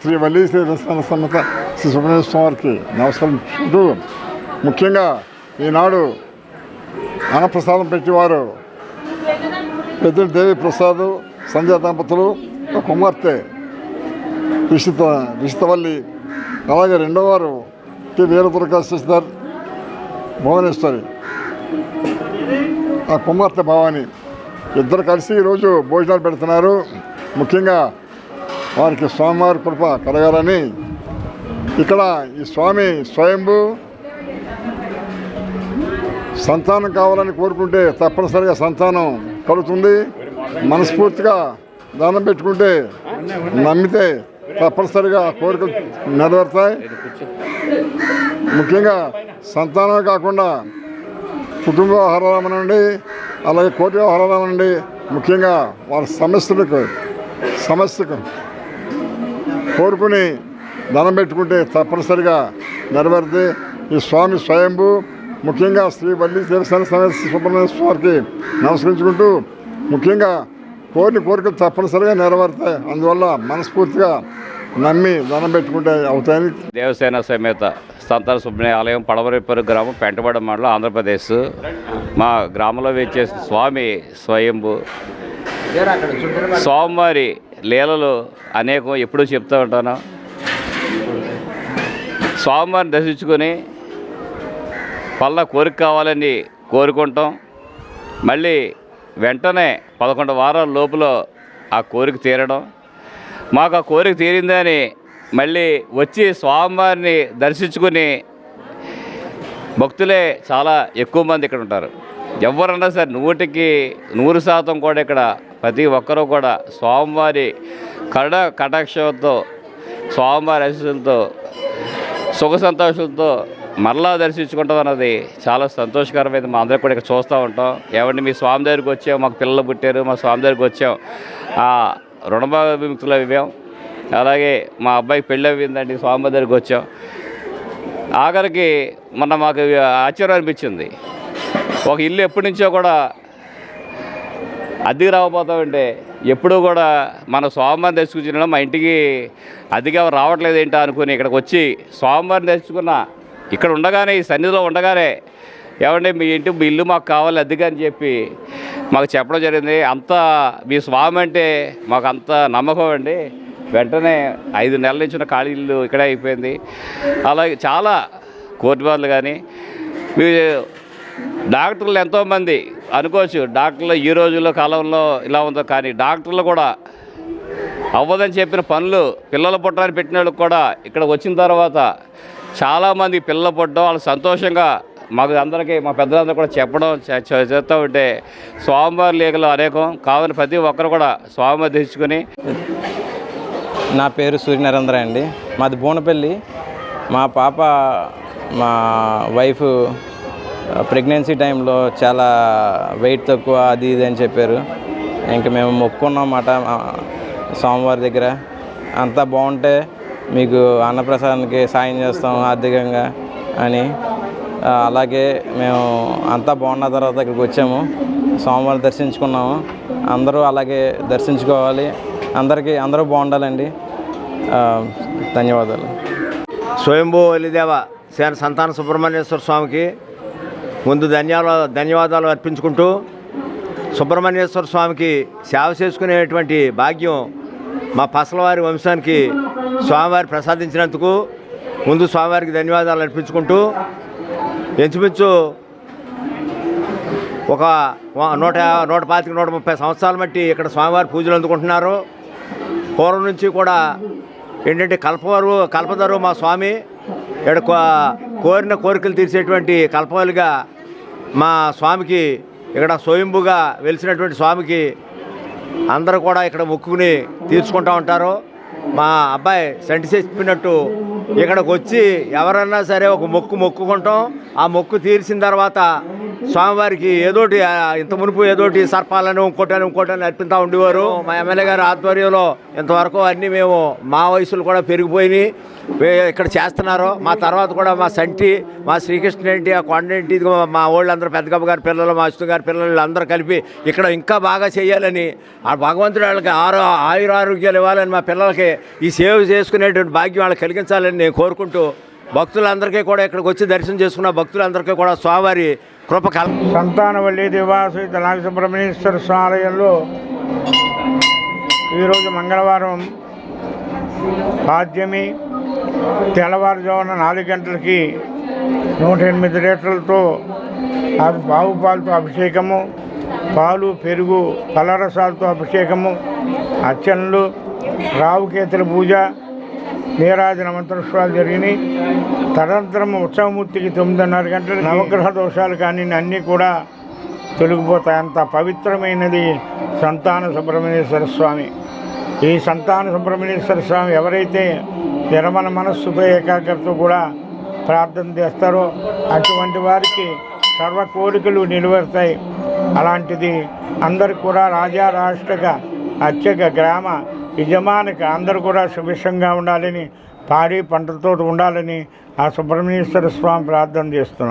శ్రీ వల్లి శ్రీ రసన సమేత శ్రీ సుబ్రహ్మణ్య స్వామి వారికి నమస్కరించుకుంటూ ముఖ్యంగా ఈనాడు అన్నప్రసాదం పెట్టేవారు పెద్దలు దేవి ప్రసాద్ సంధ్యా దంపతులు కుమార్తె రిషితవల్లి, అలాగే రెండో వారు టి వీరదుర్గ శశిధర్ భువనేశ్వరి, ఆ కుమార్తె భవాని ఇద్దరు కలిసి ఈరోజు భోజనాలు పెడుతున్నారు. ముఖ్యంగా వారికి స్వామివారి కృప కలగాలని ఇక్కడ ఈ స్వామి స్వయంభూ సంతానం కావాలని కోరుకుంటే తప్పనిసరిగా సంతానం కలుగుతుంది. మనస్ఫూర్తిగా దానం పెట్టుకుంటే నమ్మితే తప్పనిసరిగా కోరికలు నెరవేరుతాయి. ముఖ్యంగా సంతానం కాకుండా కుటుంబ వ్యవహారాల నుండి అలాగే కోటి వ్యవహారాల నుండి ముఖ్యంగా వాళ్ళ సమస్యకు కోరుకుని దండం పెట్టుకుంటే తప్పనిసరిగా నెరవేరుతుంది. ఈ స్వామి స్వయంభూ ముఖ్యంగా శ్రీ వల్లి దేవస్థాన సమేత సుబ్రహ్మణ్య స్వామికి నమస్కరించుకుంటూ ముఖ్యంగా కోరికలు తప్పనిసరిగా నెరవేరుతాయి. అందువల్ల మనస్ఫూర్తిగా నమ్మి దండం పెట్టుకుంటే అవుతాయని. దేవసేన సమేత సంతాన సుబ్రహ్మణ్య ఆలయం పడవరేపల్లి గ్రామం పెంటబడ మండలం ఆంధ్రప్రదేశ్. మా గ్రామంలో వచ్చేసి స్వామి స్వయంభూ స్వామివారి లీలలు అనేకం ఎప్పుడూ చెప్తూ ఉంటాను. స్వామివారిని దర్శించుకొని పల్ల కోరిక కావాలని కోరుకుంటాం. మళ్ళీ వెంటనే 11 వారాల లోపల ఆ కోరిక తీరడం, మాకు ఆ కోరిక తీరిందని మళ్ళీ వచ్చి స్వామివారిని దర్శించుకుని భక్తులే చాలా ఎక్కువ మంది ఇక్కడ ఉంటారు. ఎవరన్నా సరే 100% కూడా ఇక్కడ ప్రతి ఒక్కరూ కూడా స్వామివారి కటాక్షంతో స్వామివారి ఆశీస్సులతో సుఖ సంతోషాలతో మరలా దర్శించుకుంటాం అన్నది చాలా సంతోషకరమైంది. మా అందరికి కూడా ఇక్కడ చూస్తూ ఉంటాం. ఏమంటే మీ స్వామి దగ్గరికి వచ్చాం, మాకు పిల్లలు పుట్టారు, మా స్వామి దగ్గరికి వచ్చాం, ఆ రుణభావిముక్తులు అవ్వాం. అలాగే మా అబ్బాయికి పెళ్ళి అవ్విందండి, స్వామి దగ్గరికి వచ్చాం. ఆఖరికి మొన్న మాకు ఆశ్చర్యం అనిపించింది. ఒక ఇల్లు ఎప్పటి నుంచో కూడా అద్దెకి రాకపోతామంటే ఎప్పుడూ కూడా మన స్వామివారిని తెచ్చుకున్న మా ఇంటికి అద్దెగా రావట్లేదు ఏంటో అనుకుని ఇక్కడికి వచ్చి స్వామివారిని తెచ్చుకున్న ఇక్కడ ఉండగానే ఈ సన్నిధిలో ఉండగానే ఏమంటే మీ ఇల్లు మాకు కావాలి అద్దెగా అని చెప్పి మాకు చెప్పడం జరిగింది. అంత మీ స్వామి అంటే మాకు అంత నమ్మకం అండి. వెంటనే 5 నెలల నుంచి ఉన్న ఖాళీ ఇల్లు ఇక్కడే అయిపోయింది. అలాగే చాలా కోర్టు వాళ్ళు కానీ మీ డాక్టర్లు ఎంతోమంది అనుకోవచ్చు, డాక్టర్లు ఈ రోజుల్లో కాలంలో ఇలా ఉందో, కానీ డాక్టర్లు కూడా అవ్వదని చెప్పిన పనులు పిల్లలు పుట్టడానికి పెట్టిన వాళ్ళకి కూడా ఇక్కడ వచ్చిన తర్వాత చాలామంది పిల్లలు పుట్టడం వాళ్ళు సంతోషంగా మాకు అందరికీ మా పెద్దలందరూ కూడా చెప్పడం చేస్తూ ఉంటే స్వామివారి లీగలు అనేకం కావాలని ప్రతి ఒక్కరు కూడా స్వామివారి తెచ్చుకొని. నా పేరు సూర్యనరేంద్ర అండి, మాది బోనపల్లి. మా పాప మా వైఫ్ ప్రెగ్నెన్సీ టైంలో చాలా వెయిట్ తక్కువ అది ఇది అని చెప్పారు. ఇంక మేము మొక్కుకున్నామాట స్వామివారి దగ్గర, అంతా బాగుంటే మీకు అన్నప్రసాదానికి సాయం చేస్తాం ఆర్థికంగా అని. అలాగే మేము అంతా బాగున్న తర్వాత ఇక్కడికి వచ్చాము, స్వామివారిని దర్శించుకున్నాము. అందరూ అలాగే దర్శించుకోవాలి, అందరూ బాగుండాలండి. ధన్యవాదాలు. స్వయంభూ వల్లిదేవ సేన సంతాన సుబ్రహ్మణ్యేశ్వర స్వామికి ముందు ధన్యవాదాలు అర్పించుకుంటూ సుబ్రహ్మణ్యేశ్వర స్వామికి సేవ చేసుకునేటువంటి భాగ్యం మా పసలవారి వంశానికి స్వామివారి ప్రసాదించినందుకు ముందు స్వామివారికి ధన్యవాదాలు అర్పించుకుంటూ ఇంచుమించు ఒక 125-130 సంవత్సరాల బట్టి ఇక్కడ స్వామివారి పూజలు అందుకుంటున్నారు. పూర్వం నుంచి కూడా ఏంటంటే కల్పదరు మా స్వామి ఇక్కడ కోరిన కోరికలు తీర్చేటువంటి కల్పవలిగా మా స్వామికి ఇక్కడ స్వయంభుగా వెలిసినటువంటి స్వామికి అందరూ కూడా ఇక్కడ మొక్కుని తీర్చుకుంటూ ఉంటారు. మా అబ్బాయి సంటి చెప్పినట్టు ఇక్కడికి వచ్చి ఎవరన్నా సరే ఒక మొక్కుకుంటాం. ఆ మొక్కు తీర్చిన తర్వాత స్వామివారికి ఏదోటి ఇంత మునుపు ఏదోటి సర్పాలను ఇంకోటని అర్పిస్తూ ఉండేవారు. మా ఎమ్మెల్యే గారి ఆధ్వర్యంలో ఇంతవరకు అన్నీ మేము మా వయసులు కూడా పెరిగిపోయినాయి ఇక్కడ చేస్తున్నారు. మా తర్వాత కూడా మా సంటి, మా శ్రీకృష్ణ ఏంటి, ఆ కొండ ఏంటి, మా వాళ్ళందరూ పెద్దగప్ప గారి పిల్లలు, మా అశ్వ గారి పిల్లలు అందరూ కలిపి ఇక్కడ ఇంకా బాగా చేయాలని, ఆ భగవంతుడు వాళ్ళకి ఆయురారోగ్యాలు ఇవ్వాలని, మా పిల్లలకి ఈ సేవ చేసుకునేటువంటి భాగ్యం వాళ్ళకి కలిగించాలని నేను కోరుకుంటూ, భక్తులందరికీ కూడా ఇక్కడికి వచ్చి దర్శనం చేసుకున్న భక్తులందరికీ కూడా స్వామివారి కృప సంతానవల్లి దేవాశ్రీత నాగసుబ్రహ్మణ్యేశ్వర స్వామి ఆలయంలో ఈరోజు మంగళవారం పాద్యమి తెల్లవారుజామున 4 గంటలకి 108 లీటర్లతో ఆవు పాలతో అభిషేకము, పాలు పెరుగు ఫలరసాలతో అభిషేకము, అర్చనలు, రావుకేతుల పూజ, నీరాజన మంత్రోత్సవాలు జరిగినాయి. తదనంతరం ఉత్సవమూర్తికి 9:30 గంటలకు నవగ్రహ దోషాలు కానీ అన్నీ కూడా తొలగిపోతాయి. అంత పవిత్రమైనది సంతాన సుబ్రహ్మణ్యేశ్వర స్వామి. ఈ సంతాన సుబ్రహ్మణ్యేశ్వర స్వామి ఎవరైతే నిర్మల మనస్సుతో ఏకాగ్రతతో కూడా ప్రార్థన చేస్తారో అటువంటి వారికి సర్వ కోరికలు నెరవేరుతాయి. అలాంటిది అందరికి కూడా రాజా రాష్ట్రక అర్చక గ్రామ యజమానిక అందరూ కూడా సుభిక్షంగా ఉండాలని, పాడి పంటలతో ఉండాలని ఆ సుబ్రహ్మణ్యేశ్వర స్వామి ప్రార్థన చేస్తున్నాం.